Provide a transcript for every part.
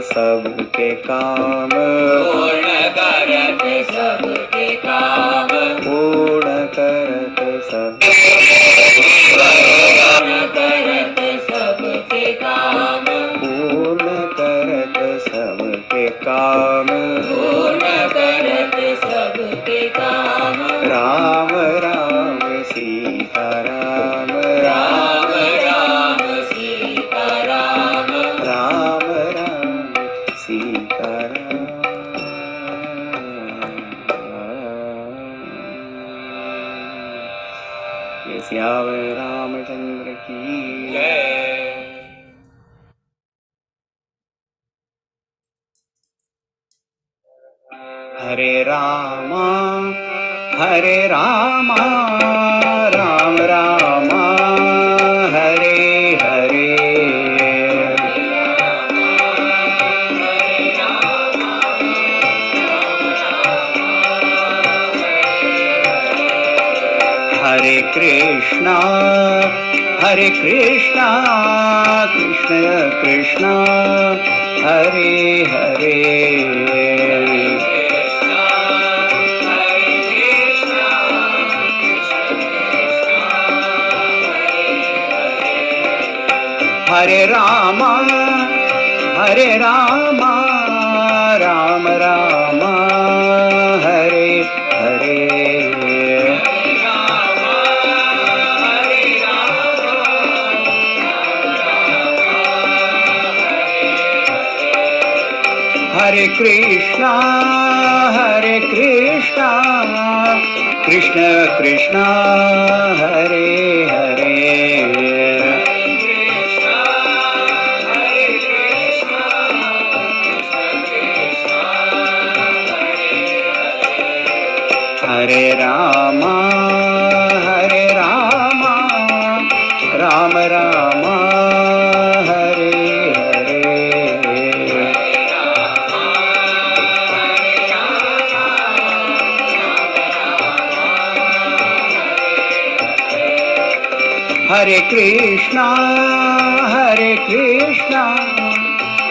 सबके काम, पूर्ण करत सबके काम, पूर्ण करत सबके काम, पूर्ण करत सबके काम, पूर्ण करत सबके काम। राम राम सीता राम, राम राम सीता राम, राम राम सीता राम। ये श्याम रामचंद्र की जय। हरे रामा राम रामा हरे हरे, हरे कृष्णा कृष्ण कृष्ण हरे हरे, हरे रामा राम राम हरे हरे, हरे कृष्णा कृष्ण कृष्ण हरे हरे, हरे रामा राम राम हरे हरे, हरे कृष्णा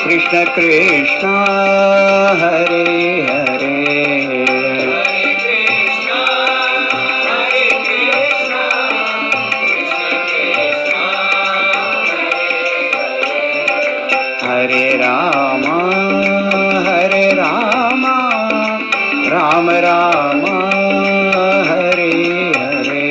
कृष्ण कृष्ण हरे हरे, हरे राम राम राम हरे हरे,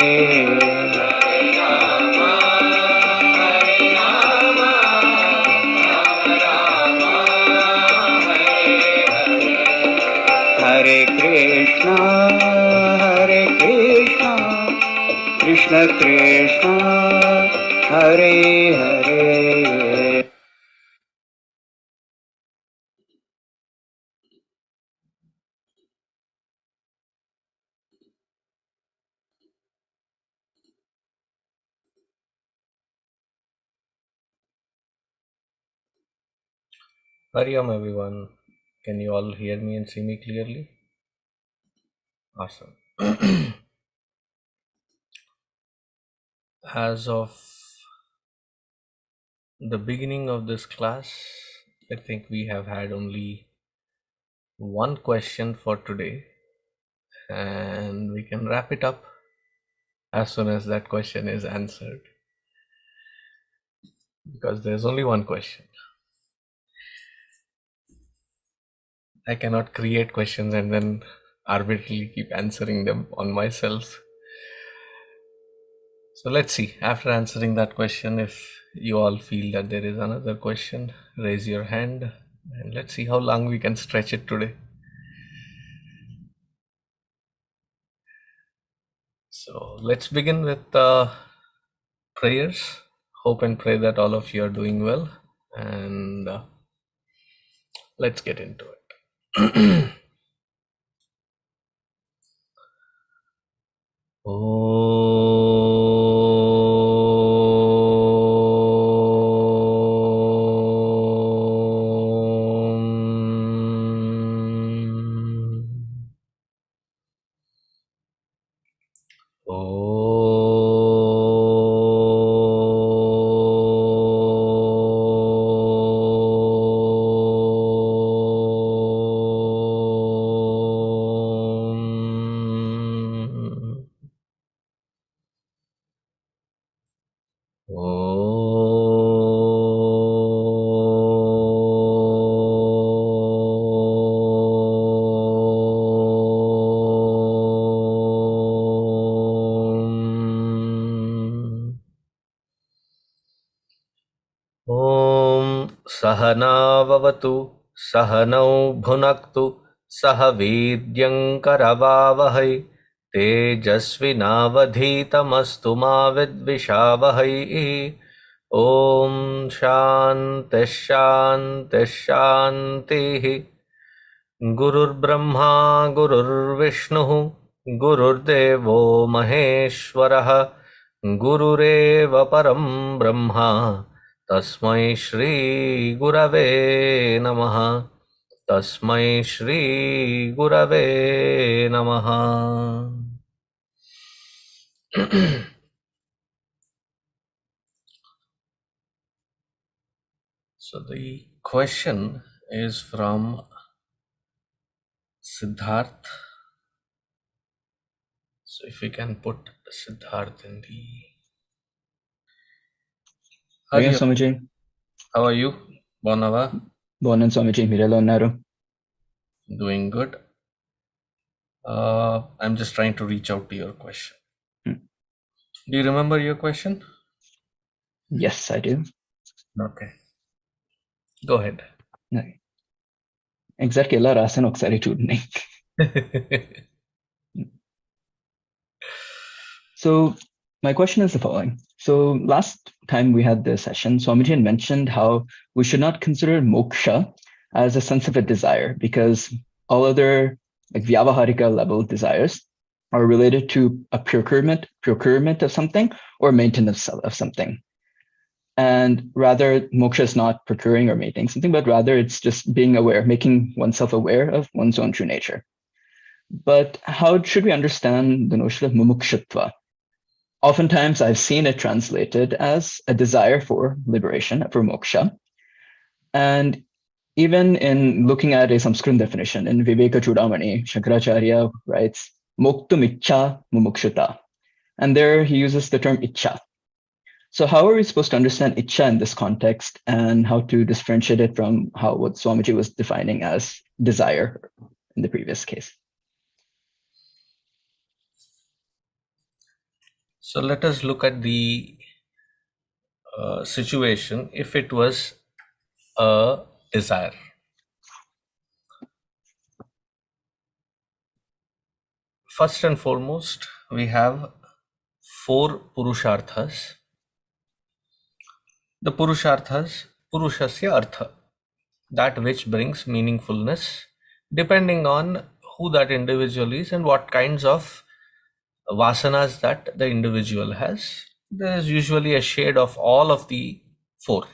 हरे Krishna Krishna Krishna Hare Hare. Hari Om everyone. Can you all hear me and see me clearly? Awesome. As of the beginning of this class, I think we have had only one question for today, and we can wrap it up as soon as that question is answered, because there's only one question. I cannot create questions and then arbitrarily keep answering them on myself. So let's see, after answering that question, if you all feel that there is another question, raise your hand and let's see how long we can stretch it today. So let's begin with prayers. Hope and pray that all of you are doing well, and let's get into it. ॐ सहनाववतु सहनौ भुनक्तु सह वीर्यङ्करवावहै तेजस्विनावधीतमस्तु मा विद्विषावहै ॐ शान्तिः शान्तिः शान्तिः गुरुर्ब्रह्मा गुरुर्विष्णुः गुरुर्देवो महेश्वरः गुरुरेव परं ब्रह्मा तस्मै श्री गुरवे नमः तस्मै श्री गुरवे नमः So the question is from Siddharth. So if we can put Siddharth in the... Ayan, Swamiji. How are you, Bonava? Bonan Swamiji, Mirelo Naru. Doing good. I'm just trying to reach out to your question. Do you remember your question? Yes, I do. Okay. Go ahead. Exactly, ella rasanu okkari chudni. So my question is the following. So last time we had this session, Swamiji mentioned how we should not consider moksha as a sense of a desire because all other like vyavaharika level desires are related to a procurement of something or maintenance of something. And rather, moksha is not procuring or maintaining something, but rather it's just being aware, making oneself aware of one's own true nature. But how should we understand the notion of mumukshutva? Oftentimes, I've seen it translated as a desire for liberation, for moksha. And even in looking at a Sanskrit definition, in Viveka Chudamani, Shankaracharya writes, Moktum ichcha mumukshuta. And there he uses the term ichcha. So how are we supposed to understand ichcha in this context and how to differentiate it from what Swamiji was defining as desire in the previous case? So let us look at the situation if it was a desire. First and foremost, we have 4 purusharthas. The purusharthas, purushasya artha, that which brings meaningfulness depending on who that individual is and what kinds of vasanas that the individual has. There is usually a shade of all of the 4.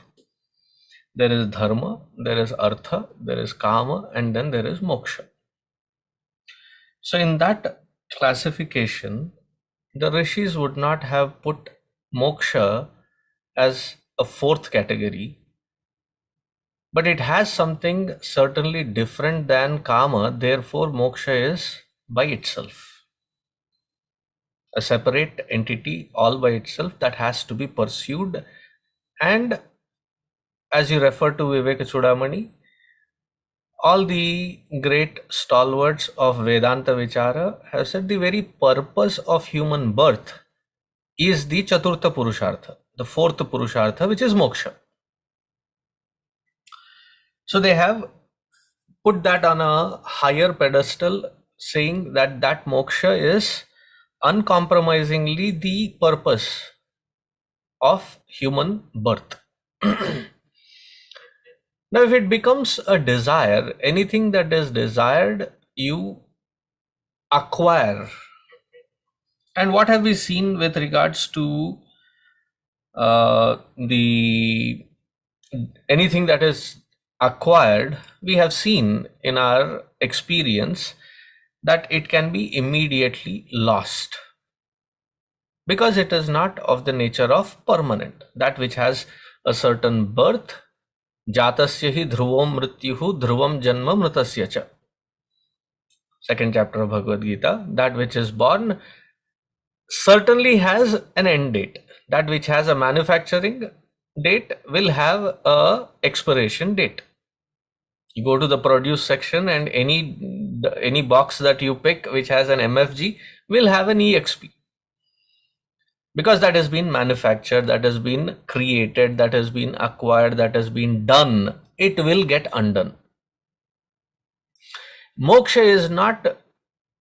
There is dharma, there is artha, there is kama, and then there is moksha. So in that classification, the rishis would not have put moksha as a 4th category, but it has something certainly different than kama, therefore moksha is by itself a separate entity all by itself that has to be pursued. And as you refer to Viveka Chudamani, all the great stalwarts of Vedanta Vichara have said the very purpose of human birth is the Chaturtha Purushartha, the 4th Purushartha, which is moksha. So they have put that on a higher pedestal, saying that that moksha is uncompromisingly the purpose of human birth. Now, if it becomes a desire, anything that is desired, you acquire. And what have we seen with regards to anything that is acquired? We have seen in our experience that it can be immediately lost because it is not of the nature of permanent. That which has a certain birth, jatasya hi dhruvam mrityuhu dhruvam janma mritasya cha. 2nd chapter of Bhagavad Gita, that which is born certainly has an end date. That which has a manufacturing date will have a expiration date. You go to the produce section and any box that you pick which has an MFG will have an EXP, because that has been manufactured, that has been created, that has been acquired, that has been done. It will get undone. Moksha is not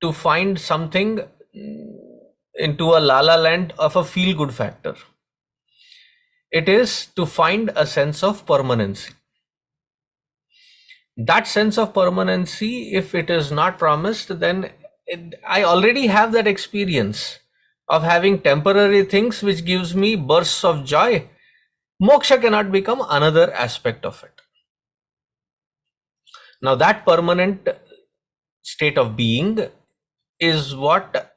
to find something into a la la land of a feel good factor. It is to find a sense of permanency. That sense of permanency, if it is not promised, then I already have that experience of having temporary things which gives me bursts of joy. Moksha cannot become another aspect of it. Now that permanent state of being is what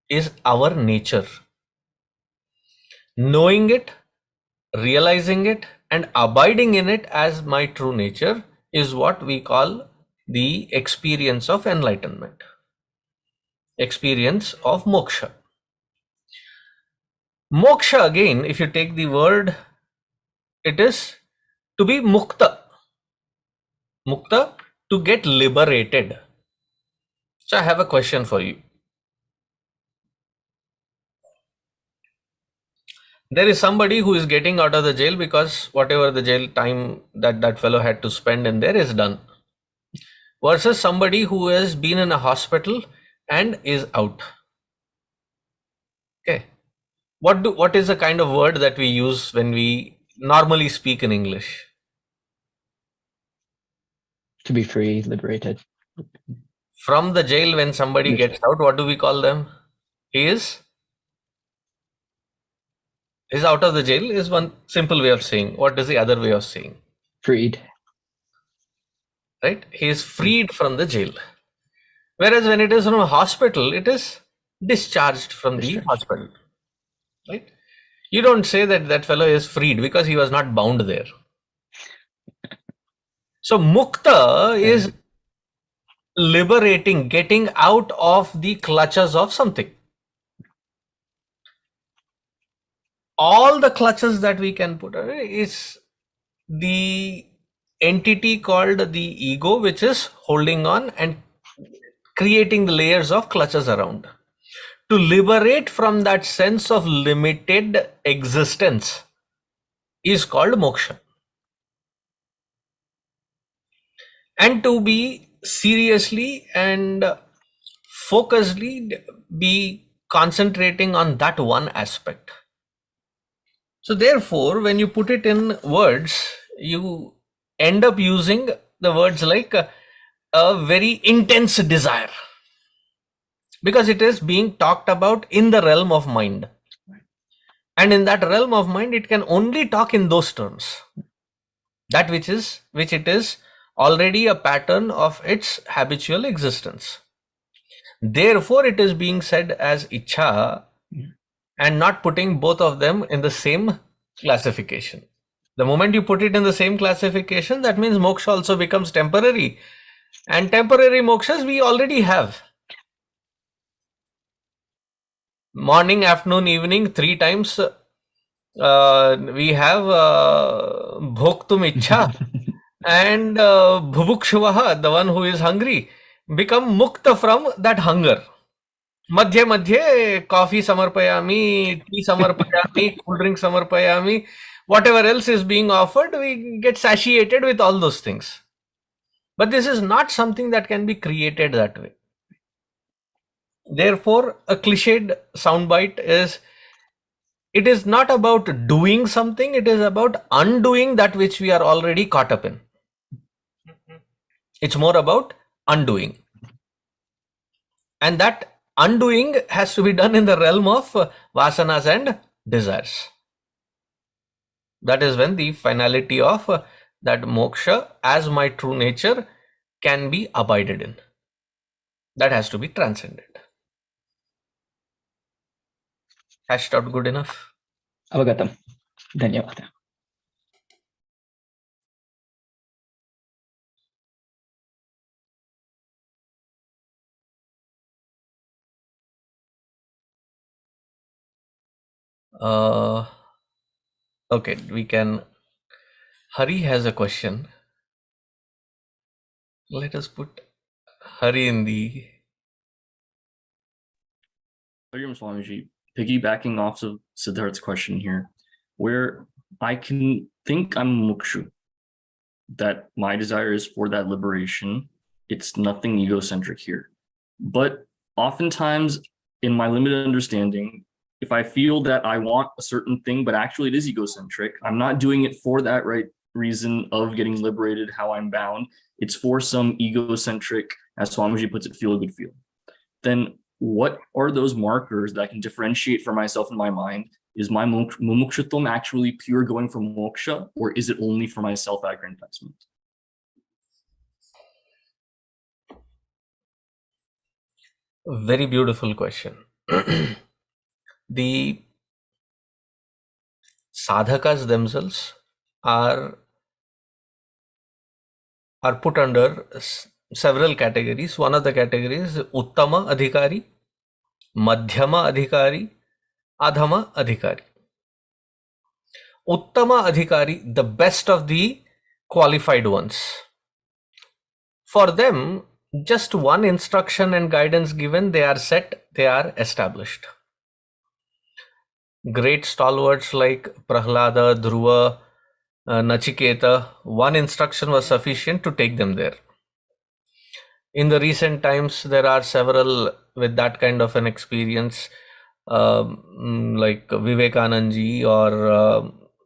is our nature. Knowing it, realizing it, and abiding in it as my true nature is what we call the experience of enlightenment, experience of moksha. Moksha, again, if you take the word, it is to be mukta. Mukta, to get liberated. So I have a question for you. There is somebody who is getting out of the jail because whatever the jail time that fellow had to spend in there is done, versus somebody who has been in a hospital and is out. Okay, what is the kind of word that we use when we normally speak in English? To be free, liberated. From the jail, when somebody gets out, what do we call them? He is out of the jail is one simple way of saying. What is the other way of saying? Freed. Right? He is freed from the jail. Whereas when it is from a hospital, it is discharged from the hospital. Right? You don't say that that fellow is freed because he was not bound there. So mukta is liberating, getting out of the clutches of something. All the clutches that we can put is the entity called the ego, which is holding on and creating the layers of clutches around. To liberate from that sense of limited existence is called moksha. And to be seriously and focusedly be concentrating on that one aspect. So therefore, when you put it in words, you end up using the words like a very intense desire, because it is being talked about in the realm of mind. And in that realm of mind, it can only talk in those terms. That which it is already a pattern of its habitual existence. Therefore, it is being said as ichha and not putting both of them in the same classification. The moment you put it in the same classification, that means moksha also becomes temporary. And temporary mokshas we already have. Morning, afternoon, evening, 3 times we have bhoktum ichha and bhubukshvaha, the one who is hungry, become mukta from that hunger. Madhye madhye coffee samarpayami, tea samarpayami, cool drink samarpayami, whatever else is being offered, we get satiated with all those things. But this is not something that can be created that way. Therefore, a cliched soundbite is, it is not about doing something, it is about undoing that which we are already caught up in. It's more about undoing. And that undoing has to be done in the realm of vasanas and desires. That is when the finality of that moksha as my true nature can be abided in. That has to be transcended. Hashed out good enough? Avagatam. Dhanyavada. Okay, we can. Hari has a question. Let us put Hari in the. Swamiji, piggybacking off of Siddharth's question here, where I can think I'm mukshu, that my desire is for that liberation. It's nothing egocentric here. But oftentimes, in my limited understanding, if I feel that I want a certain thing, but actually it is egocentric, I'm not doing it for that right reason of getting liberated, how I'm bound. It's for some egocentric, as Swamiji puts it, feel a good feel. Then what are those markers that I can differentiate for myself in my mind? Is my mumukshutvam actually pure going for moksha, or is it only for my self-aggrandizement? Very beautiful question. The sadhakas themselves are put under several categories. One of the categories is Uttama Adhikari, Madhyama Adhikari, Adhama Adhikari. Uttama Adhikari, the best of the qualified ones. For them, just one instruction and guidance given, they are set, they are established. Great stalwarts like Prahlada, Dhruva, Nachiketa, one instruction was sufficient to take them there. In the recent times, there are several with that kind of an experience, like Vivekanandji or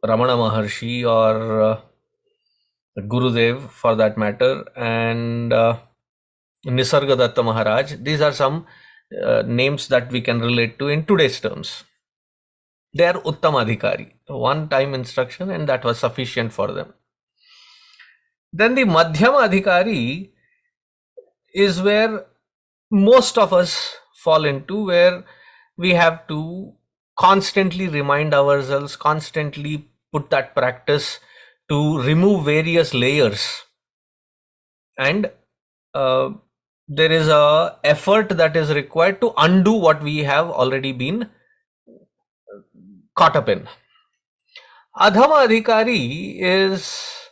Ramana Maharshi or Gurudev for that matter, and Nisargadatta Maharaj. These are some names that we can relate to in today's terms. They are Uttama Adhikari, one time instruction, and that was sufficient for them. Then the Madhyama Adhikari is where most of us fall into, where we have to constantly remind ourselves, constantly put that practice to remove various layers, and there is a effort that is required to undo what we have already been caught up in. Adhama Adhikari is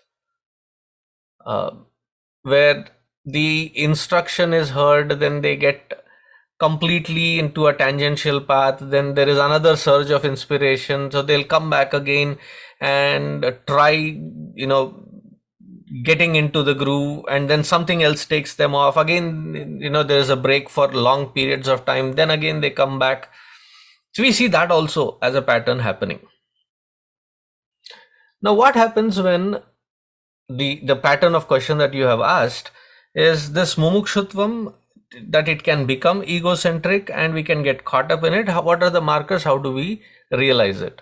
where the instruction is heard, then they get completely into a tangential path, then there is another surge of inspiration, so they'll come back again and try, getting into the groove, and then something else takes them off again. There is a break for long periods of time, then again they come back. So we see that also as a pattern happening. Now what happens when the pattern of question that you have asked is this mumukshutvam, that it can become egocentric and we can get caught up in it? What are the markers? How do we realize it?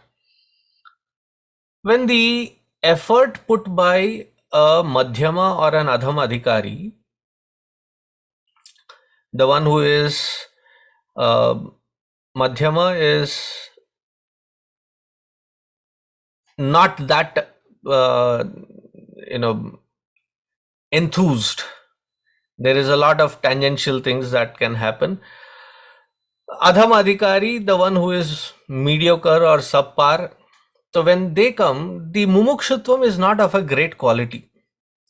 When the effort put by a madhyama or an adhama adhikari, the one who is madhyama is not that enthused. There is a lot of tangential things that can happen. Adhama adhikari, the one who is mediocre or subpar, so when they come, the mumukshutvam is not of a great quality.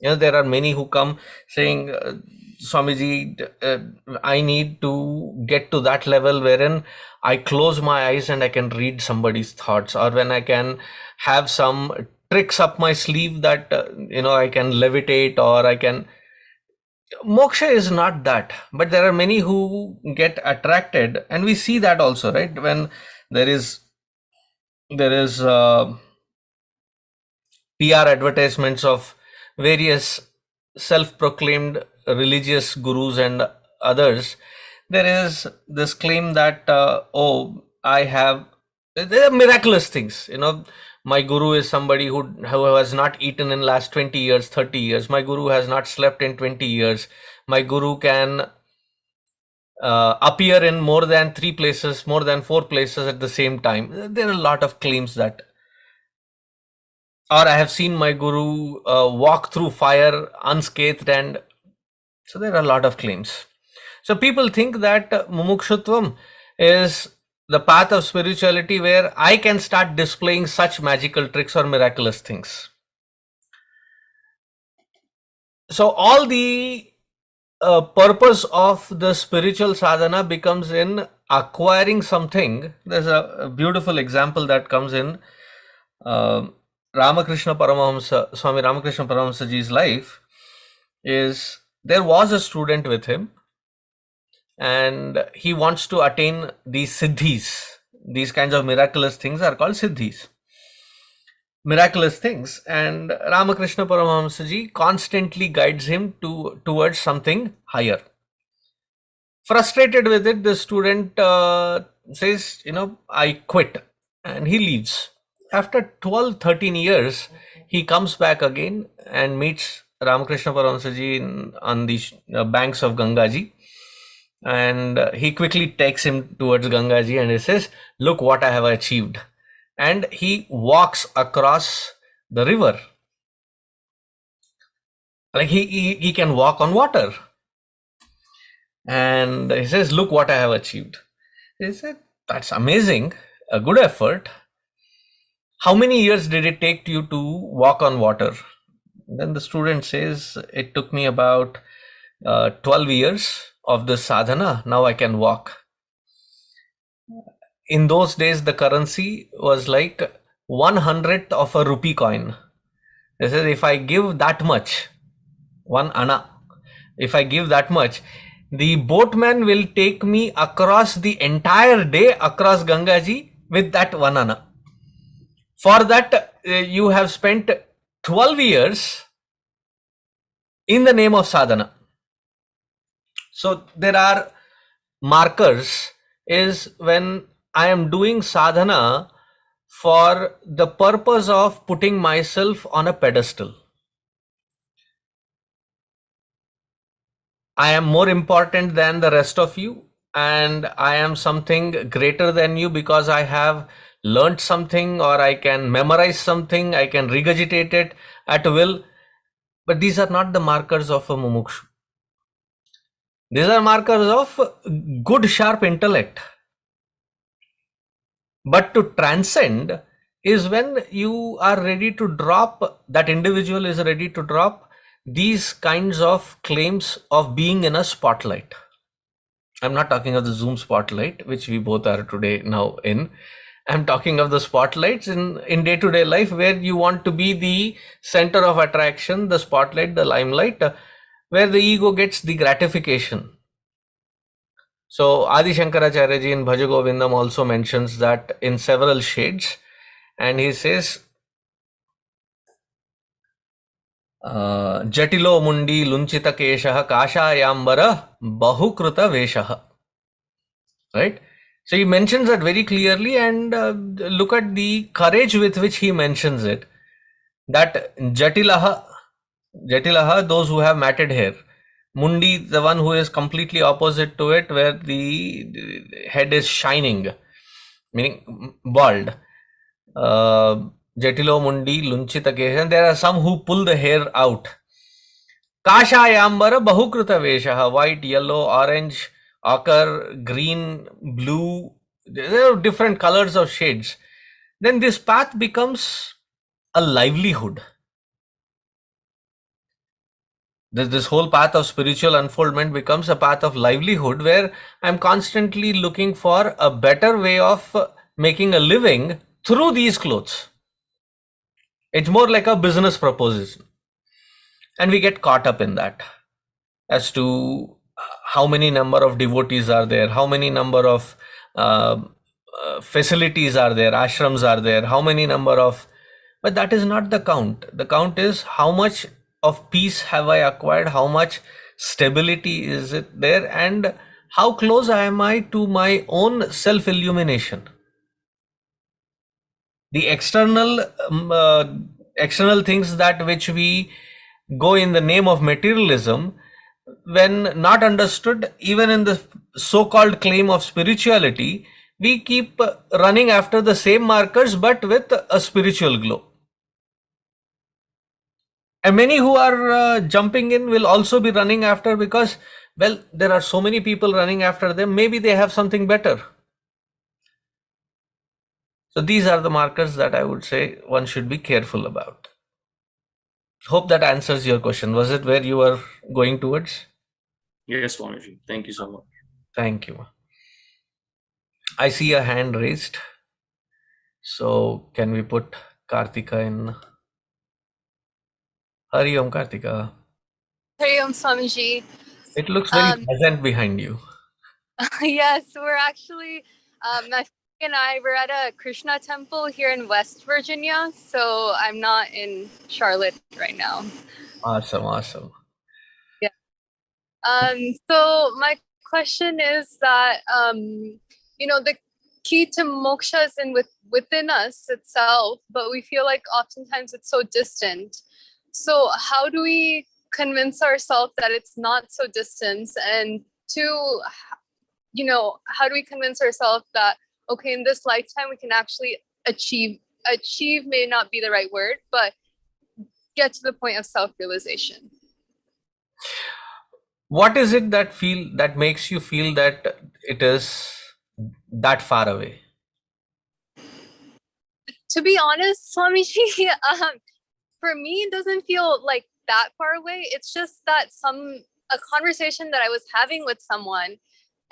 There are many who come saying, Swamiji, I need to get to that level wherein I close my eyes and I can read somebody's thoughts, or when I can have some tricks up my sleeve that I can levitate, or I can. Moksha is not that, but there are many who get attracted, and we see that also, right? When there is PR advertisements of various self-proclaimed religious gurus and others, there is this claim that there are miraculous things. My guru is somebody who has not eaten in last 20 years, 30 years. My guru has not slept in 20 years. My guru can appear in more than 3 places, more than 4 places at the same time. There are a lot of claims that, or I have seen my guru walk through fire unscathed, and so there are a lot of claims. So people think that mumukshutvam is the path of spirituality where I can start displaying such magical tricks or miraculous things. So all the purpose of the spiritual sadhana becomes in acquiring something. There's a beautiful example that comes in Ramakrishna Paramahamsa, Swami Ramakrishna Paramahamsa ji's life. Is there was a student with him, and he wants to attain these siddhis. These kinds of miraculous things are called siddhis, miraculous things, and Ramakrishna Paramahamsa ji constantly guides him towards something higher. Frustrated with it, the student says, I quit, and he leaves. After 12-13 years, he comes back again and meets Ramakrishna Paramahamsa ji on the banks of Ganga ji, and he quickly takes him towards Ganga ji and he says, look what I have achieved. And he walks across the river. Like he can walk on water. And he says, look what I have achieved. He said, that's amazing, a good effort. How many years did it take you to walk on water? Then the student says, it took me about 12 years of the sadhana. Now I can walk. In those days, the currency was like 1/100th of a rupee coin. They said, if I give that much, 1 anna, if I give that much, the boatman will take me across the entire day across Ganga ji with that 1 anna. For that, you have spent 12 years in the name of sadhana. So there are markers is when I am doing sadhana for the purpose of putting myself on a pedestal. I am more important than the rest of you, and I am something greater than you because I have learned something, or I can memorize something, I can regurgitate it at will. But these are not the markers of a mumukshu. These are markers of good, sharp intellect. But to transcend is when you are ready to drop, that individual is ready to drop these kinds of claims of being in a spotlight. I'm not talking of the Zoom spotlight, which we both are today now in. I'm talking of the spotlights in day-to-day life where you want to be the center of attraction, the spotlight, the limelight, where the ego gets the gratification. So Adi Shankaracharya ji in Bhaja Govindam also mentions that in several shades, and he says, Jatilo mundi lunchita keshaha kashayambara bahukruta veshaha. Right? So he mentions that very clearly, and look at the courage with which he mentions it. That Jatilaha, those who have matted hair. Mundi, the one who is completely opposite to it, where the head is shining, meaning bald. Jatilo mundi lunchita kesha. There are some who pull the hair out. Kashayambara bahukruta veshaha. White, yellow, orange, ochre, green, blue. There are different colors of shades. Then this path becomes a livelihood. This whole path of spiritual unfoldment becomes a path of livelihood where I'm constantly looking for a better way of making a living through these clothes. It's more like a business proposition. And we get caught up in that as to how many number of devotees are there, how many number of facilities are there, ashrams are there, how many number of, but that is not the count. The count is how much of peace have I acquired, how much stability is it there, and how close am I to my own self-illumination. The external things that which we go in the name of materialism, when not understood, even in the so-called claim of spirituality, we keep running after the same markers but with a spiritual glow. And many who are jumping in will also be running after, because, well, there are so many people running after them, maybe they have something better. So these are the markers that I would say one should be careful about. Hope that answers your question. Was it where you were going towards? Yes, Swamiji. Thank you so much. Thank you. I see a hand raised. So can we put Kartika in? Hari Om Kartika. Hari Om Swamiji. It looks very pleasant behind you. Yes, we're actually, my friend and I were at a Krishna temple here in West Virginia, so I'm not in Charlotte right now. Awesome, awesome. Yeah. So my question is that, the key to moksha is within us itself, but we feel like oftentimes it's so distant. So how do we convince ourselves that it's not so distant? And two, how do we convince ourselves that, okay, in this lifetime, we can actually achieve may not be the right word, but get to the point of self-realization? What is it that makes you feel that it is that far away? To be honest, Swamiji, for me, it doesn't feel like that far away. It's just that a conversation that I was having with someone,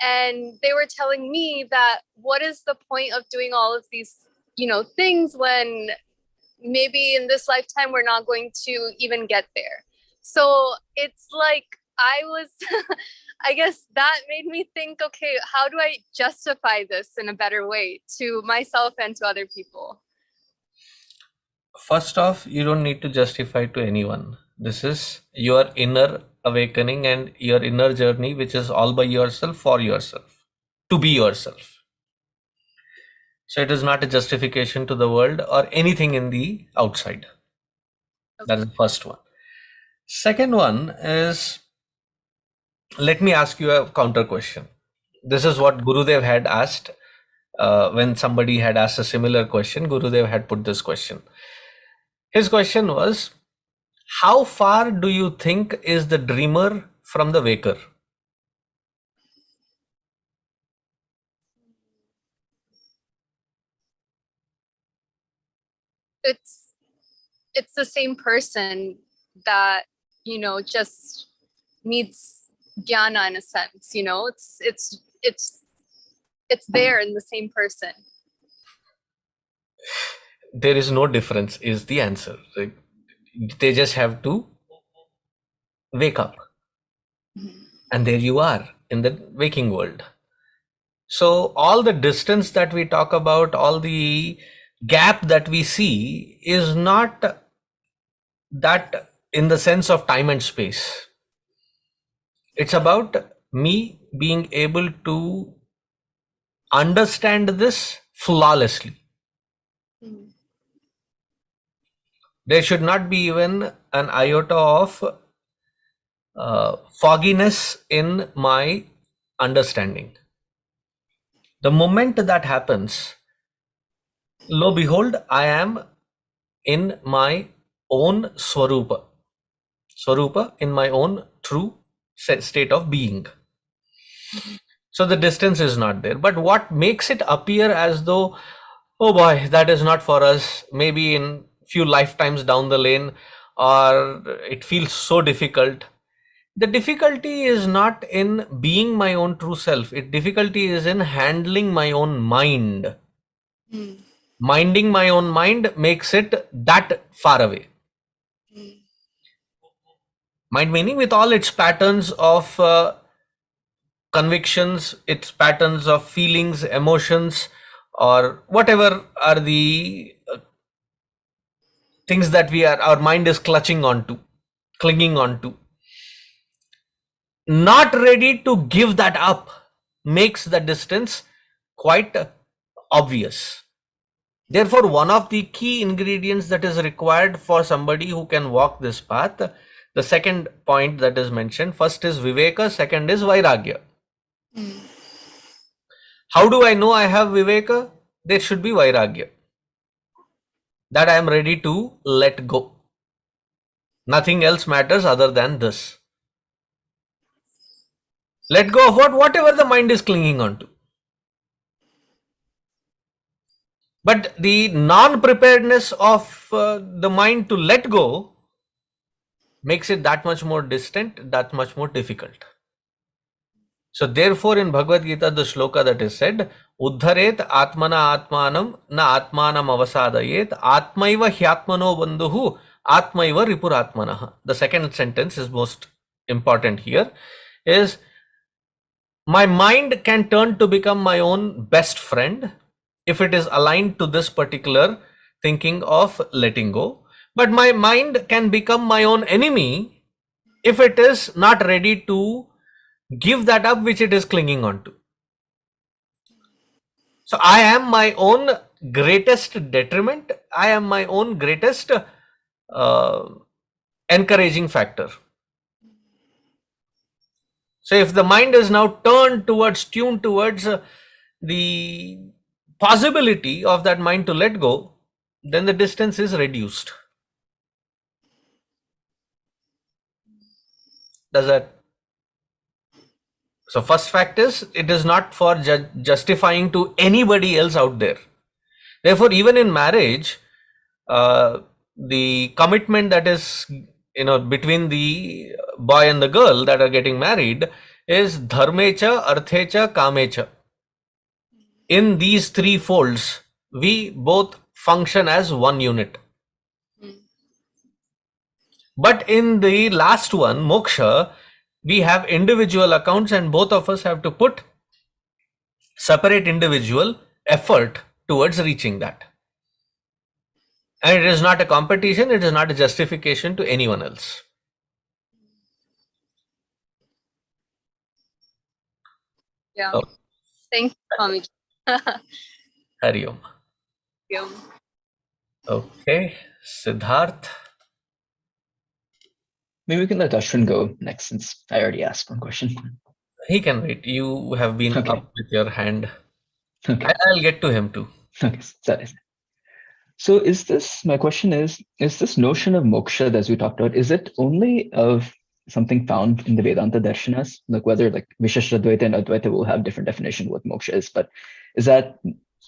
and they were telling me that what is the point of doing all of these, things when maybe in this lifetime we're not going to even get there. So it's like I was, I guess that made me think, okay, how do I justify this in a better way to myself and to other people? First off, you don't need to justify to anyone. This is your inner awakening and your inner journey, which is all by yourself, for yourself, to be yourself. So it is not a justification to the world or anything in the outside. Okay. That is the first one. Second one is, let me ask you a counter question. This is what Gurudev had asked when somebody had asked a similar question. Gurudev had put this question. His question was, how far do you think is the dreamer from the waker? It's the same person that, just needs jnana in a sense, it's there in the same person. There is no difference is the answer. They just have to wake up. Mm-hmm. And there you are in the waking world. So all the distance that we talk about, all the gap that we see is not that in the sense of time and space. It's about me being able to understand this flawlessly. Mm. There should not be even an iota of fogginess in my understanding. The moment that happens, lo behold, I am in my own Swarupa. Swarupa, in my own true state of being. Mm-hmm. So the distance is not there. But what makes it appear as though, oh boy, that is not for us, maybe in few lifetimes down the lane, or it feels so difficult. The difficulty is not in being my own true self. Difficulty is in handling my own mind. Mm. Minding my own mind makes it that far away. Mm. Mind meaning with all its patterns of convictions, its patterns of feelings, emotions, or whatever are the things that our mind is clutching onto, clinging onto. Not ready to give that up makes the distance quite obvious. Therefore, one of the key ingredients that is required for somebody who can walk this path, the second point that is mentioned, first is viveka, second is vairagya. Mm. How do I know I have viveka? There should be vairagya. That I am ready to let go. Nothing else matters other than this. Let go of whatever the mind is clinging on to. But the non-preparedness of the mind to let go makes it that much more distant, that much more difficult. So therefore in Bhagavad Gita, the shloka that is said, Uddharet atmana atmanam na atmanam avasadayet atmaiva hyatmano bandhuhu atmaiva ripuratmanaha. The second sentence is most important here, is my mind can turn to become my own best friend if it is aligned to this particular thinking of letting go. But my mind can become my own enemy if it is not ready to give that up which it is clinging on to. So I am my own greatest detriment. I am my own greatest encouraging factor. So if the mind is now tuned towards the possibility of that mind to let go, then the distance is reduced. Does that? So first fact is, it is not for justifying to anybody else out there. Therefore, even in marriage, the commitment that is, between the boy and the girl that are getting married is dharmecha, arthecha, kamecha. In these three folds, we both function as one unit. But in the last one, moksha, we have individual accounts and both of us have to put separate individual effort towards reaching that. And it is not a competition, it is not a justification to anyone else. Yeah. Oh. Thank you, Swamiji. Hari Om. Yeah. Okay, Siddharth. Maybe we can let Ashwin go next since I already asked one question. He can wait. You have been Okay. up with your hand. Okay. I'll get to him too. Okay. Sorry. So my question is this notion of moksha that we talked about, is it only of something found in the Vedanta darshanas? Like whether like Visheshadvaita and Advaita will have different definition of what moksha is, but is that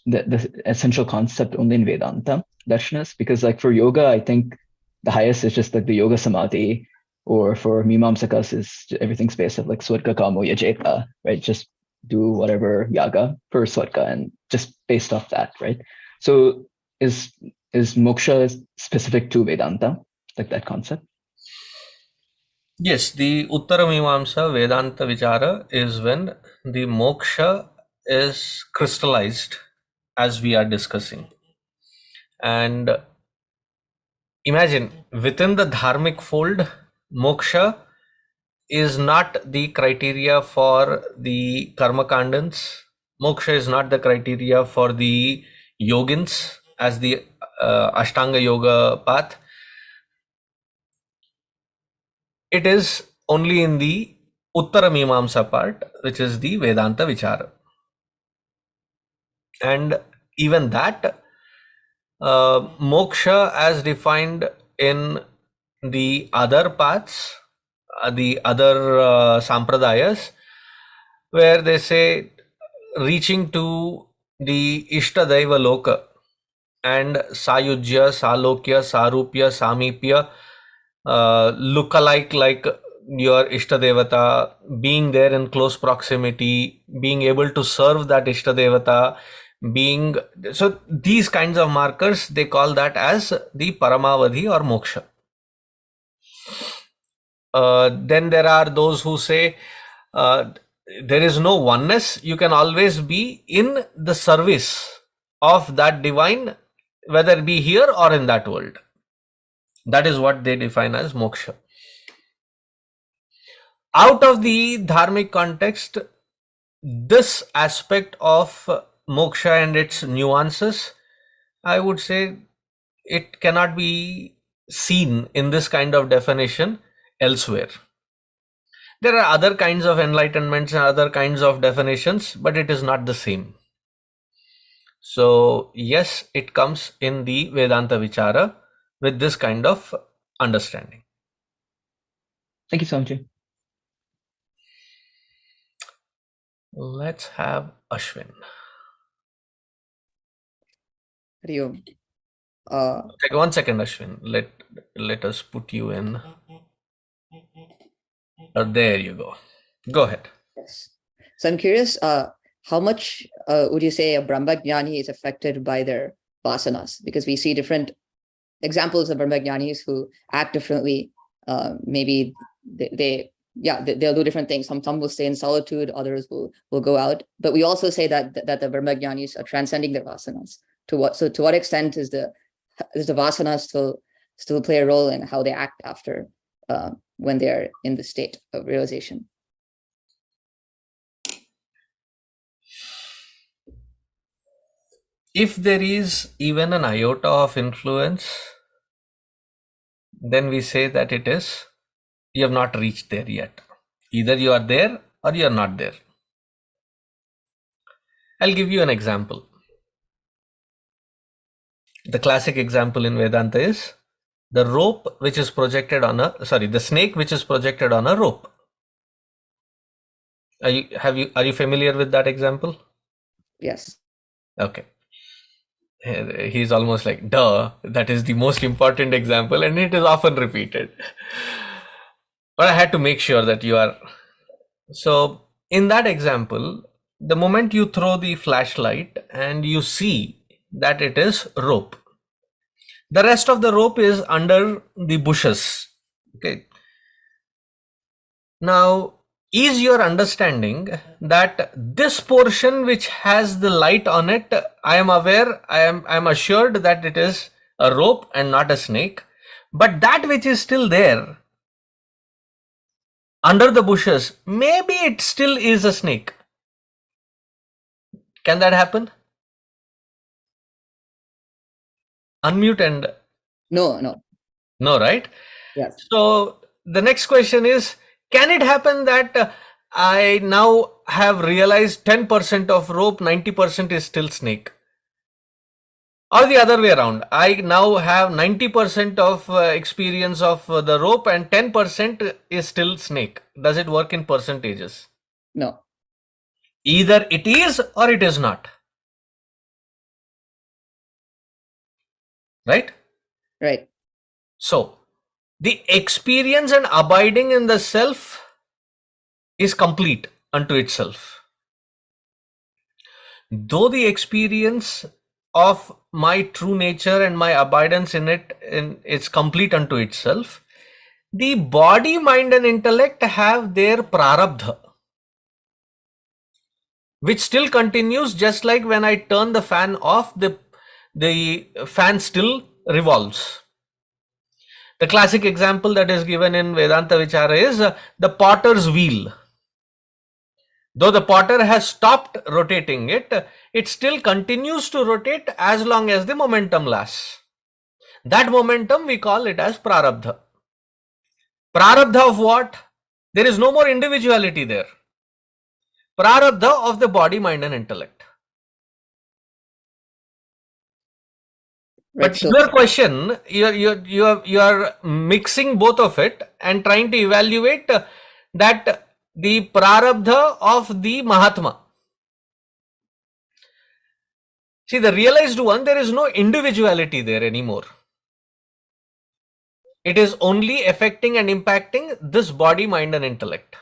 the essential concept only in Vedanta darshanas? Because like for yoga, I think the highest is just like the yoga samadhi, or for Mimamsakas is everything's based of like Swarga Kamo Yajeta, right? Just do whatever yaga for Swarga and just based off that, right? So is moksha specific to Vedanta, like that concept? Yes, the Uttara Mimamsa Vedanta Vichara is when the moksha is crystallized as we are discussing. And imagine within the dharmic fold, moksha is not the criteria for the karma kandans. Moksha is not the criteria for the yogins as the Ashtanga yoga path. It is only in the Uttara Mimamsa part, which is the Vedanta Vichara. And even that, moksha as defined in the other paths, the other sampradayas, where they say reaching to the Ishtadaiva Loka and Sayujya, Salokya, Sarupya, Samipya, look-alike like your Ishtadevata, being there in close proximity, being able to serve that Ishtadevata, so these kinds of markers, they call that as the Paramavadhi or Moksha. Then there are those who say there is no oneness. You can always be in the service of that divine, whether it be here or in that world. That is what they define as moksha. Out of the dharmic context, this aspect of moksha and its nuances, I would say it cannot be seen in this kind of definition elsewhere. There are other kinds of enlightenments and other kinds of definitions, but it is not the same. So yes, it comes in the Vedanta Vichara with this kind of understanding. Thank you, Swamiji. Let's have Ashwin. Hariom. Okay, 1 second, Ashwin. Let us put you in. There you go. Go ahead. Yes. So I'm curious, how much would you say a Brahmajnani is affected by their vasanas? Because we see different examples of Brahmajnanis who act differently. Maybe they'll do different things. Some will stay in solitude, others will go out. But we also say that the Brahmajnanis are transcending their vasanas. To what extent is the vasana still play a role in how they act after when they're in the state of realization? If there is even an iota of influence, then we say that you have not reached there yet. Either you are there or you are not there. I'll give you an example. The classic example in Vedanta is the rope which is projected on the snake which is projected on a rope. Are you familiar with that example? Yes. Okay. He's almost like, duh, that is the most important example and it is often repeated. But I had to make sure that you are. So in that example, the moment you throw the flashlight and you see that it is rope, the rest of the rope is under the bushes. Okay. Now, is your understanding that this portion which has the light on it, I am aware, I am assured that it is a rope and not a snake, but that which is still there under the bushes, maybe it still is a snake. Can that happen? Unmute and... No, right? yes. So the next question is, can it happen that I now have realized 10% of rope, 90% is still snake? Or the other way around, I now have 90% of experience of the rope and 10% is still snake. Does it work in percentages? No. Either it is or it is not. Right? Right. So, the experience and abiding in the self is complete unto itself. Though the experience of my true nature and my abidance in it is complete unto itself, the body, mind and intellect have their prarabdha, which still continues. Just like when I turn the fan off, the fan still revolves. The classic example that is given in Vedanta Vichara is the potter's wheel. Though the potter has stopped rotating it, it still continues to rotate as long as the momentum lasts. That momentum we call it as prarabdha. Prarabdha of what? There is no more individuality there. Prarabdha of the body, mind and intellect. Right. But your question, you are mixing both of it and trying to evaluate that the prarabdha of the Mahatma. See, the realized one, there is no individuality there anymore. It is only affecting and impacting this body, mind and intellect.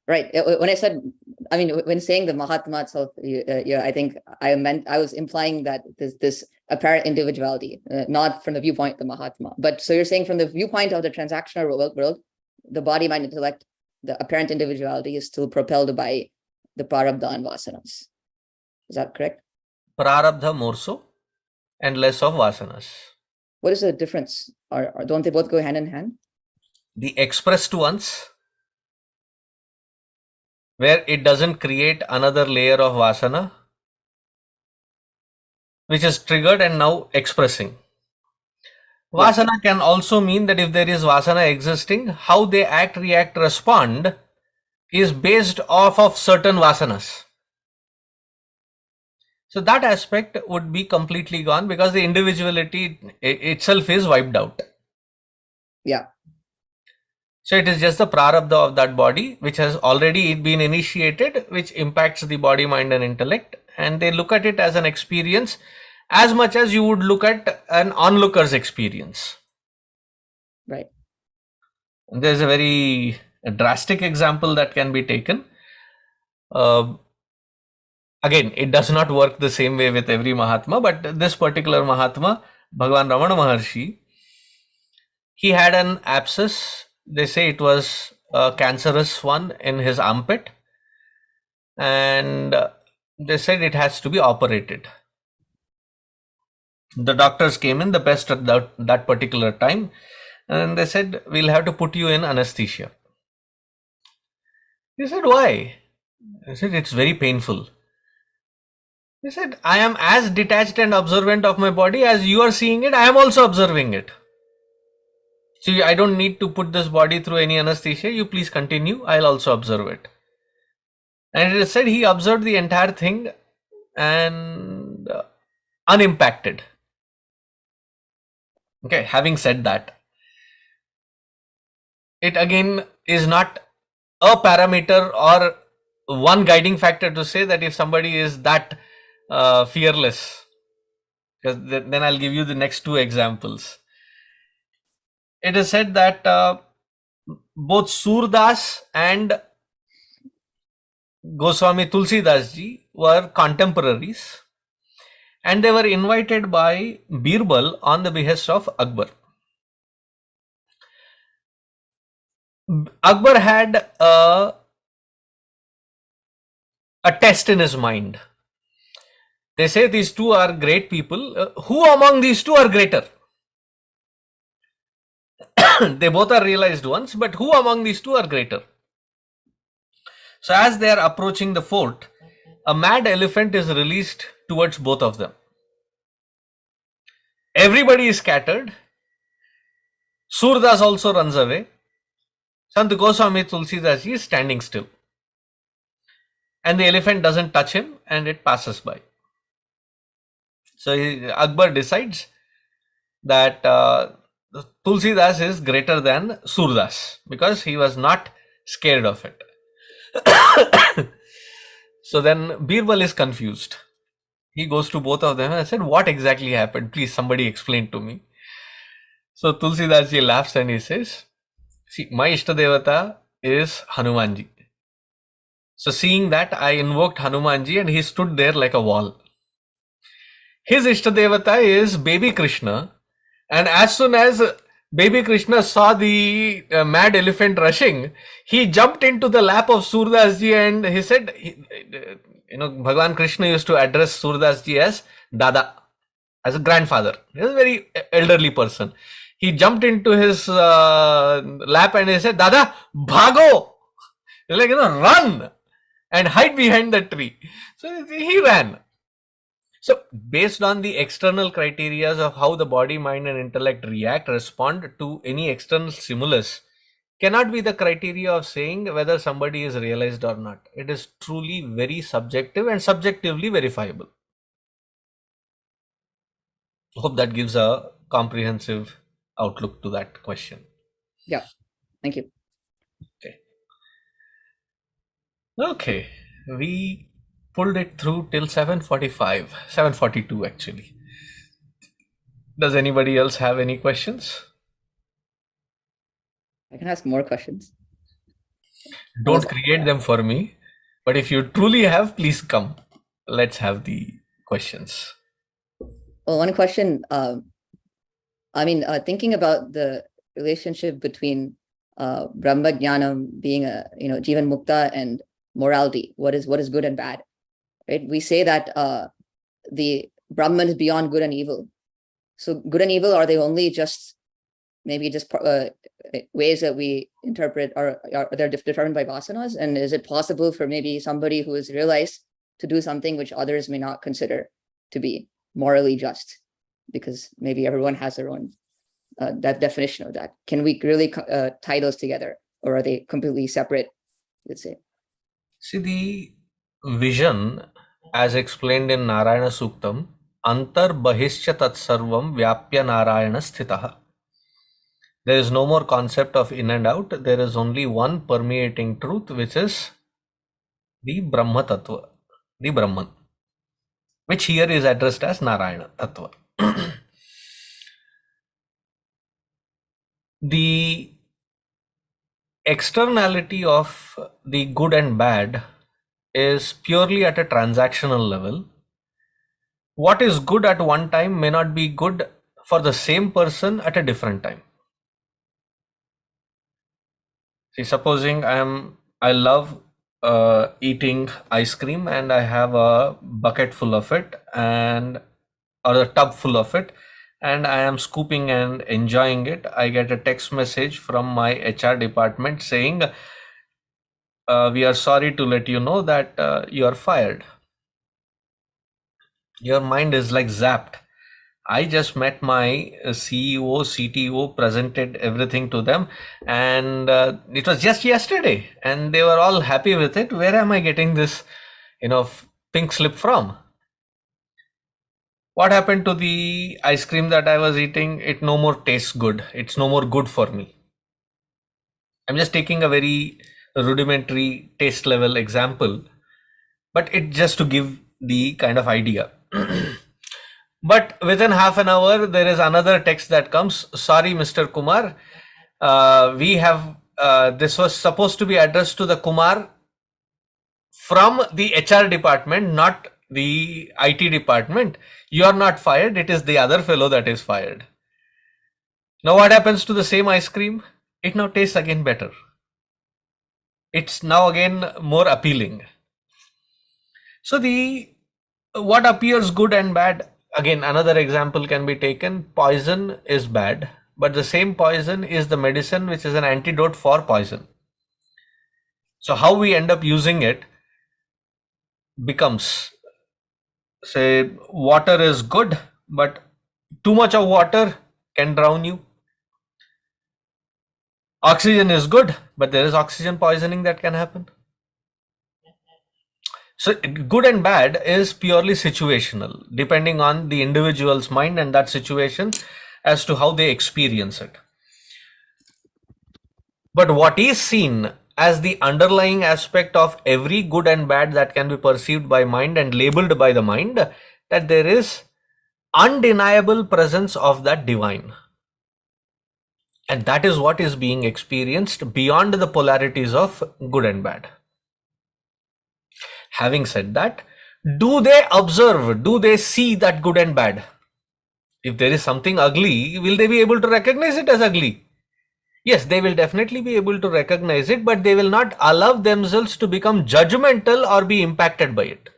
Right. When I mean, when saying the Mahatma itself, I think I was implying that this apparent individuality, not from the viewpoint of the Mahatma. But so you're saying from the viewpoint of the transactional world, the body, mind, intellect, the apparent individuality is still propelled by the prarabdha and vasanas. Is that correct? Prarabdha more so and less of vasanas. What is the difference? Or don't they both go hand in hand? The expressed ones, where it doesn't create another layer of vasana, which is triggered and now expressing. Vasana can also mean that if there is vasana existing, how they act, react, respond is based off of certain vasanas. So that aspect would be completely gone because the individuality itself is wiped out. Yeah. So it is just the prarabdha of that body which has already been initiated, which impacts the body, mind and intellect, and they look at it as an experience as much as you would look at an onlooker's experience. Right. There's a very drastic example that can be taken. Again, it does not work the same way with every Mahatma, but this particular Mahatma, Bhagavan Ramana Maharshi, he had an abscess. They say it was a cancerous one in his armpit, and they said it has to be operated. The doctors came in, the best at that particular time, and they said, we'll have to put you in anesthesia. He said, why? I said, it's very painful. He said, I am as detached and observant of my body as you are seeing it, I am also observing it. See, I don't need to put this body through any anesthesia. You please continue. I'll also observe it. And it is said he observed the entire thing and unimpacted. Okay, having said that, it again is not a parameter or one guiding factor to say that if somebody is that fearless, because then I'll give you the next two examples. It is said that both Surdas and Goswami Tulsidas ji were contemporaries, and they were invited by Birbal on the behest of Akbar. Akbar had a test in his mind. They say these two are great people. Who among these two are greater? They both are realized ones, but who among these two are greater? So as they are approaching the fort, a mad elephant is released towards both of them. Everybody is scattered. Surdas also runs away. Sant Goswami Tulsidas is standing still. And the elephant doesn't touch him and it passes by. So Akbar decides that Tulsidas is greater than Surdas because he was not scared of it. So then Birbal is confused. He goes to both of them and said, what exactly happened? Please somebody explain to me. So Tulsidas ji laughs and he says, see, my Ishtadevata is Hanumanji. So seeing that, I invoked Hanumanji and he stood there like a wall. His Ishtadevata is baby Krishna, and as soon as baby Krishna saw the mad elephant rushing, he jumped into the lap of Surdas ji and he said, Bhagavan Krishna used to address Surdas ji as Dada, as a grandfather. He was a very elderly person. He jumped into his lap and he said, Dada, bhago! Like, run and hide behind the tree. So he ran. So based on the external criteria of how the body, mind and intellect respond to any external stimulus cannot be the criteria of saying whether somebody is realized or not. It is truly very subjective and subjectively verifiable. Hope that gives a comprehensive outlook to that question. Yeah, thank you. Okay, we pulled it through till 7:45, 7:42 actually. Does anybody else have any questions? I can ask more questions. Don't create them for me, but if you truly have, please come. Let's have the questions. Well, one question, thinking about the relationship between Brahma Jnanam being a, Jivan Mukta and morality, what is good and bad, right? We say that the Brahman is beyond good and evil. So good and evil, are they only maybe just ways that we interpret, or they're determined by vasanas? And is it possible for maybe somebody who is realized to do something which others may not consider to be morally just? Because maybe everyone has their own that definition of that. Can we really tie those together, or are they completely separate, let's say? See, the vision as explained in Narayana Suktam, Antar Bahischa Tat Sarvam Vyapya Narayana Sthitaha. There is no more concept of in and out. There is only one permeating truth, which is the Brahma Tattva, the Brahman. which here is addressed as Narayana Tattva. The externality of the good and bad is purely at a transactional level. What is good at one time may not be good for the same person at a different time. See, supposing I love eating ice cream and I have a bucket full of it or a tub full of it, and I am scooping and enjoying it. I get a text message from my HR department saying, we are sorry to let you know that you are fired. Your mind is like zapped. I just met my CEO, CTO, presented everything to them, and it was just yesterday, and they were all happy with it. Where am I getting this, pink slip from? What happened to the ice cream that I was eating? It no more tastes good. It's no more good for me. I'm just taking a very rudimentary taste level example, but it just to give the kind of idea. But within half an hour, there is another text that comes. Sorry, Mr. Kumar. This was supposed to be addressed to the Kumar from the HR department, not the IT department. You are not fired. It is the other fellow that is fired. Now what happens to the same ice cream? It now tastes again better. It's now again more appealing. So what appears good and bad, again, another example can be taken. Poison is bad, but the same poison is the medicine which is an antidote for poison. So how we end up using it becomes, say, water is good, but too much of water can drown you. Oxygen is good, but there is oxygen poisoning that can happen. So good and bad is purely situational, depending on the individual's mind and that situation as to how they experience it. But what is seen as the underlying aspect of every good and bad that can be perceived by mind and labeled by the mind, that there is undeniable presence of that divine. And that is what is being experienced beyond the polarities of good and bad. Having said that, do they observe, do they see that good and bad? If there is something ugly, will they be able to recognize it as ugly? Yes, they will definitely be able to recognize it, but they will not allow themselves to become judgmental or be impacted by it.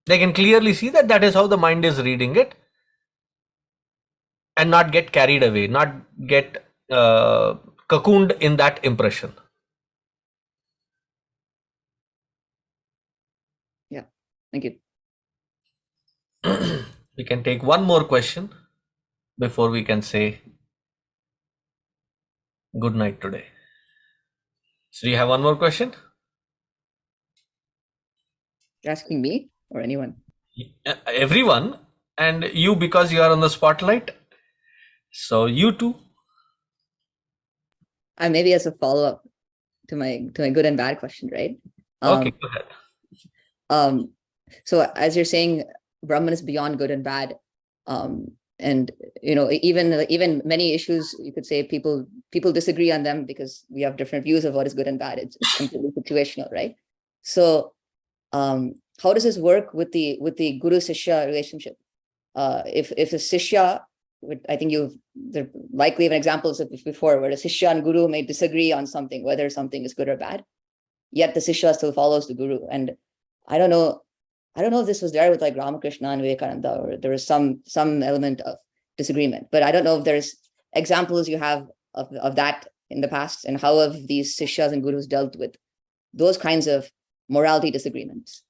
They can clearly see that that is how the mind is reading it and not get carried away, not get cocooned in that impression. Yeah, thank you. We can take one more question before we can say good night today. So do you have one more question? You're asking me or anyone? Everyone, and you, because you are on the spotlight. So you too. Maybe as a follow-up to my good and bad question, right? Okay, go ahead. So as you're saying, Brahman is beyond good and bad, and even many issues, you could say people disagree on them because we have different views of what is good and bad. It's completely situational, right? So how does this work with the guru sishya relationship? If a sishya, I think there likely have examples of this before, where the sishya and guru may disagree on something, whether something is good or bad, yet the sishya still follows the guru. And I don't know if this was there with like Ramakrishna and Vivekananda, or there was some element of disagreement, but I don't know if there's examples you have of that in the past, and how have these sishyas and gurus dealt with those kinds of morality disagreements?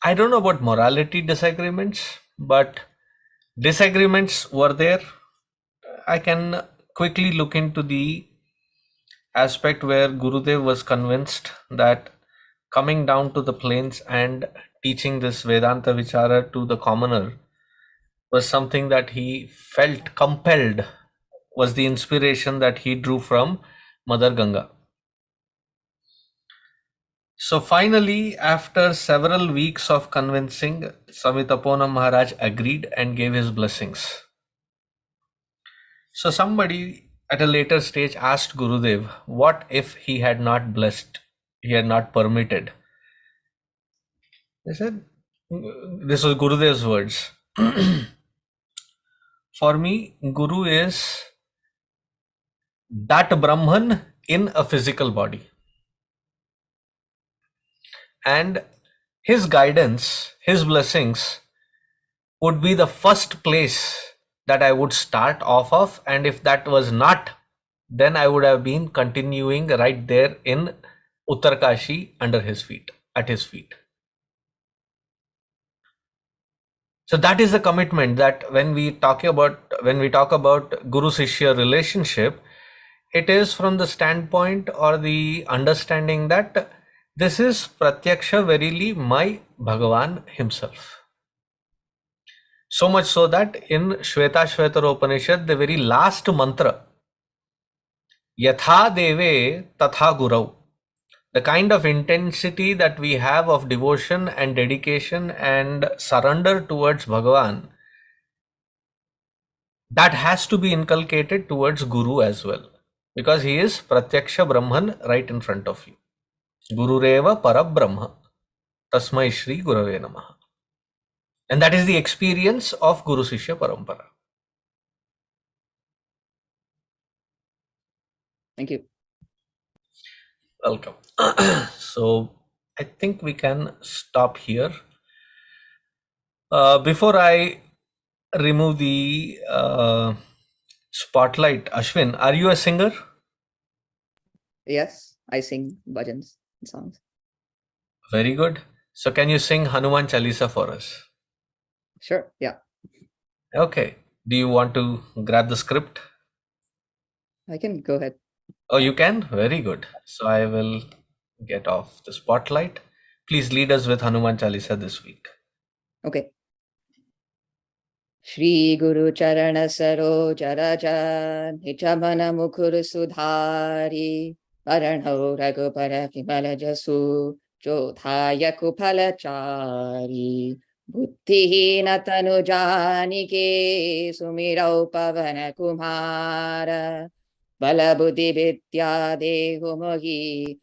I don't know about morality disagreements, but disagreements were there. I can quickly look into the aspect where Gurudev was convinced that coming down to the plains and teaching this Vedanta Vichara to the commoner was something that he felt compelled, was the inspiration that he drew from Mother Ganga. So finally, after several weeks of convincing, Swami Tapona Maharaj agreed and gave his blessings. So somebody at a later stage asked Gurudev, what if he had not blessed, he had not permitted? They said, this was Gurudev's words. For me, Guru is that Brahman in a physical body. And his guidance, his blessings would be the first place that I would start off of. And if that was not, then I would have been continuing right there in Uttarkashi under his feet, at his feet. So that is the commitment that when we talk about Guru Shishya relationship, it is from the standpoint or the understanding that this is Pratyaksha, verily my Bhagavan himself. So much so that in Shvetashvatara Upanishad, the very last mantra, Yatha Deve Tatha Gurau, the kind of intensity that we have of devotion and dedication and surrender towards Bhagavan, that has to be inculcated towards Guru as well, because he is Pratyaksha Brahman right in front of you. Gurureva Parabrahma Tasmai Shri Gurave Namaha. And that is the experience of Guru Shishya Parampara. Thank you. Welcome. So I think we can stop here. Before I remove the spotlight, Ashwin, are you a singer? Yes, I sing bhajans and songs. Very good. So can you sing Hanuman Chalisa for us? Sure, yeah. Okay. Do you want to grab the script? I can go ahead. Oh, you can? Very good. So I will get off the spotlight. Please lead us with Hanuman Chalisa this week. Okay. Shri Guru Charana Saro Jaraja Nichamana Mukur Sudhari Paranho Raghupara Kimala Jasu Jodhaya Kupalachari Buddhihina Tanu Janike Sumirau Pavana Kumara Bala Buddhi Vidya Dehu Mohi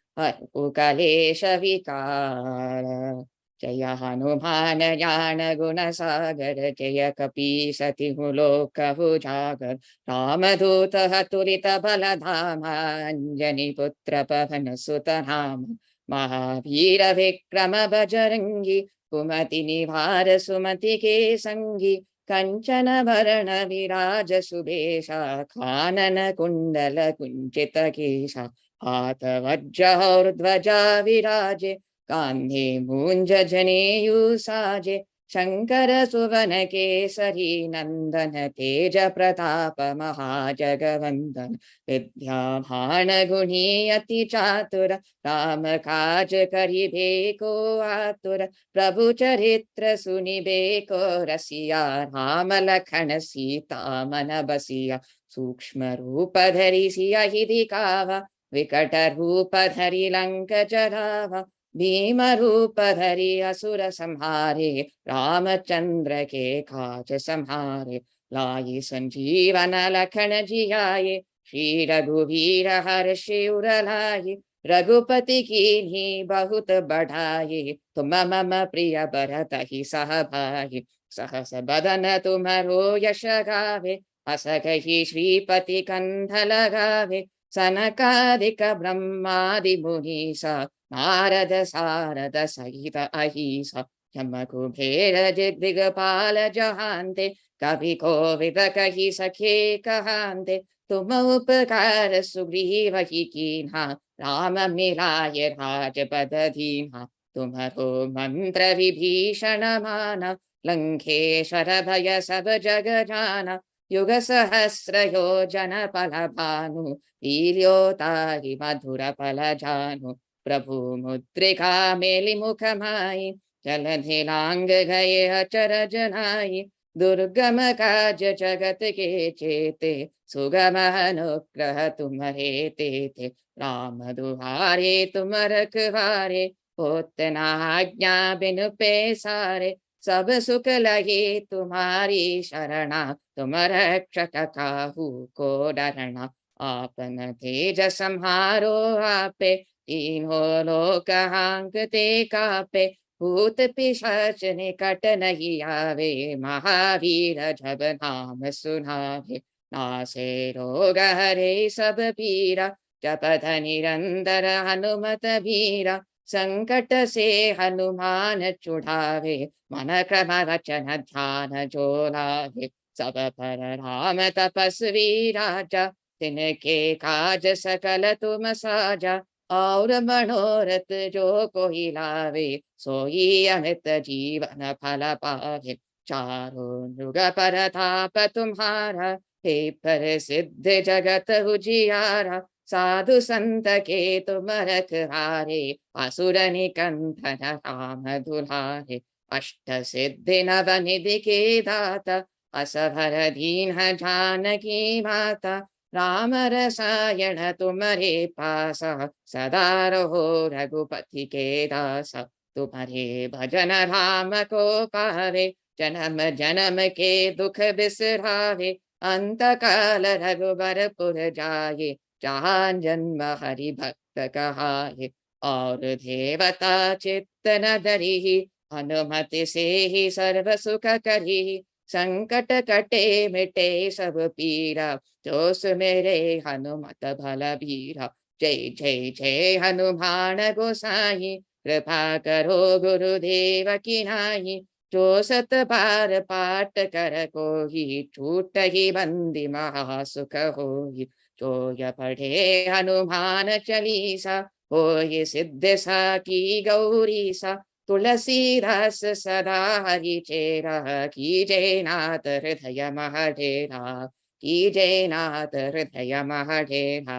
Ukalesha Vikara Jaya Hanumana Jana Guna Sagar Jaya Kapi Sati Huloka Hujagar Ramaduta Haturita Baladhama Anjani Putra Pavana Sutanama Mahavira Vikrama Bajarangi Kumati Nivara Sumati Ke Sangi Kanchana Varana Viraja Subesha Kanana Kundala Kunchita Kesha Hata Vajja Urdvaja Viraje Kandhe Munja Janeyu Saje Shankara Suvana Kesari Nandana Teja Pratapa Mahajagavandan Vidya Bhana Guni Ati Chatura Rama Kaj Karibeko Atura Prabhu Charitra Sunibeko Rasiya Rama Lakhana Sita Manabasiya Sukshma Rupa Dhari Siya Hidikava Vikata Rupa Dhari Lanka Jarava Bhima Rupa Dhari Asura Samhare Ramachandra Ke Kaj Samhare Lai Sanjeevana Lakhana Jiyaye Shri Raghuvira Harshi Uralaye Raghupati Kinhi Bahut Badhaye Tuma Mama Priya Bharata Hi Sahabhaye Sahasa Badana Tumharo Yasha Gave Asakahi Shripati Kantha Lagave Sanakadika Brahmadi Munisa Narada Sarada Sahita Ahisa Yamakubhera Jigdigapala Jahante Kavi Kovida Kahi Sakhe Kahante Tuma Upakara Sugriva Hikinha Rama Milaye Rajapadadhinha Tumharo Mantra Vibhishana Mana Lankeshara Bhaya Sabajagajana Yuga Sahasra Yojana Palabhanu Ilyotari Madhura Palajanu Prabhu Mudrika Meli Mukhamai Jaladhilang Gaye Achara Janai दुर्गम काज जगत के चेते, सुगम अनुग्रह तुम्हारे तेते। राम दुहारे तुम रखवारे, होत न आज्ञा बिनु पैसारे। सब सुख लगे तुम्हारी शरणा, तुम रक्षक काहू को डरना। आपन तेज संहारो आपे, तीनों लोक हांकते कापे। भूत पिशाच निकट नहीं आवे, महावीर जब नाम सुनावे। नासे रोग हरे सब पीरा, जपत निरंतर हनुमत बीरा। संकट से हनुमान छुड़ावे, मन क्रम वचन ध्यान जो लावे। सब पर राम तपस्वी राजा, तिनके काज सकल तुम साजा। और मनोरथ जो कोई लावे, सोई अमित जीवन फल पावे। चारों युग परताप तुम्हारा, हे प्रसिद्ध जगत उजियारा। साधु संत के तुम रखवारे, असुर निकंदन राम दुलारे। अष्ट सिद्धि नव निधि के दाता, असभर दीन जानकी माता। राम रसायन तुम्हारे पासा, सदा रहो रघुपति के दासा। तुम्हारे भजन राम को पावे, जन्म जन्म के दुख बिसरावे। अंत काल रघुबरपुर जाए, जहाँ जन्म हरि भक्त कहाए। और देवता चित्त न धरि, हनुमति से ही सर्व सुख करी। संकट कटे मिटे सब पीरा, जो सुमेरे हनुमत भल बीरा। जय जय जय हनुमान गोसाई, कृपा करो गुरुदेव की नाई। जो सत बार पाठ कर कोई, छूट ही बंदी महासुख होई। जो य पढ़े हनुमान चालीसा, होय सिद्ध सा की गौरी सा। तुलसीदास सदा हरि चेरा, कीजय नाथ हृदय मह डेरा। कीजय नाथ हृदय मह डेरा।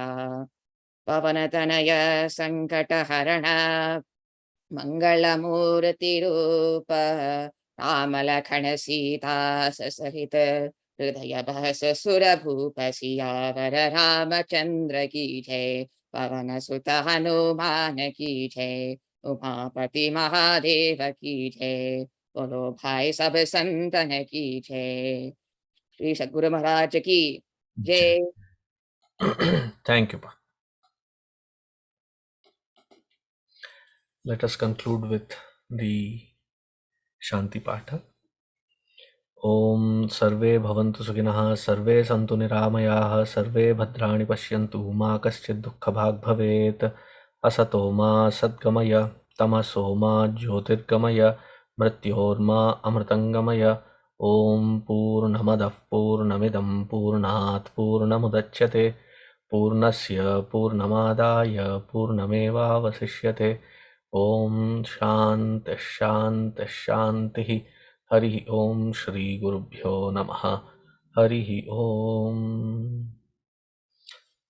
पवन तनय संकट हरण, मंगलमूर्ति रूप। राम लखन सीता सहित, हृदय बहस सुर भूप। सियावर रामचंद्र की जय, पवन सुत हनुमान की जय। उमापति महादेव की जय, बोलो भाई सब संतन की जय। श्री सद्गुरु महाराज की जय। Thank you. Pa. Let us conclude with the Shanti Patha. Om Sarve Bhavantu Sukhinah, Sarve Santu Niramayaः, Sarve Bhadrani Pashyantu, Ma Kaschid Dukkha Bhag Bhavet, Asato Ma Sadgamaya, Tamaso Ma Jyotirgamaya, Mrityorma Amritangamaya. Om Purnamadah Purnamidam Purnat Purnamudachyate, Purnasya Purnamadaya Purnameva Vasishyate. Om Shanti Shanti Shanti. Harihi Om Shri Gurubhyo Namaha. Harihi Om.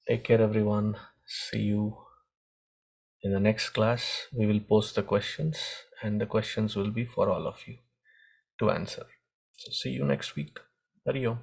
Take care, everyone. See you in the next class. We will post the questions, and the questions will be for all of you to answer. So see you next week. Hari Om.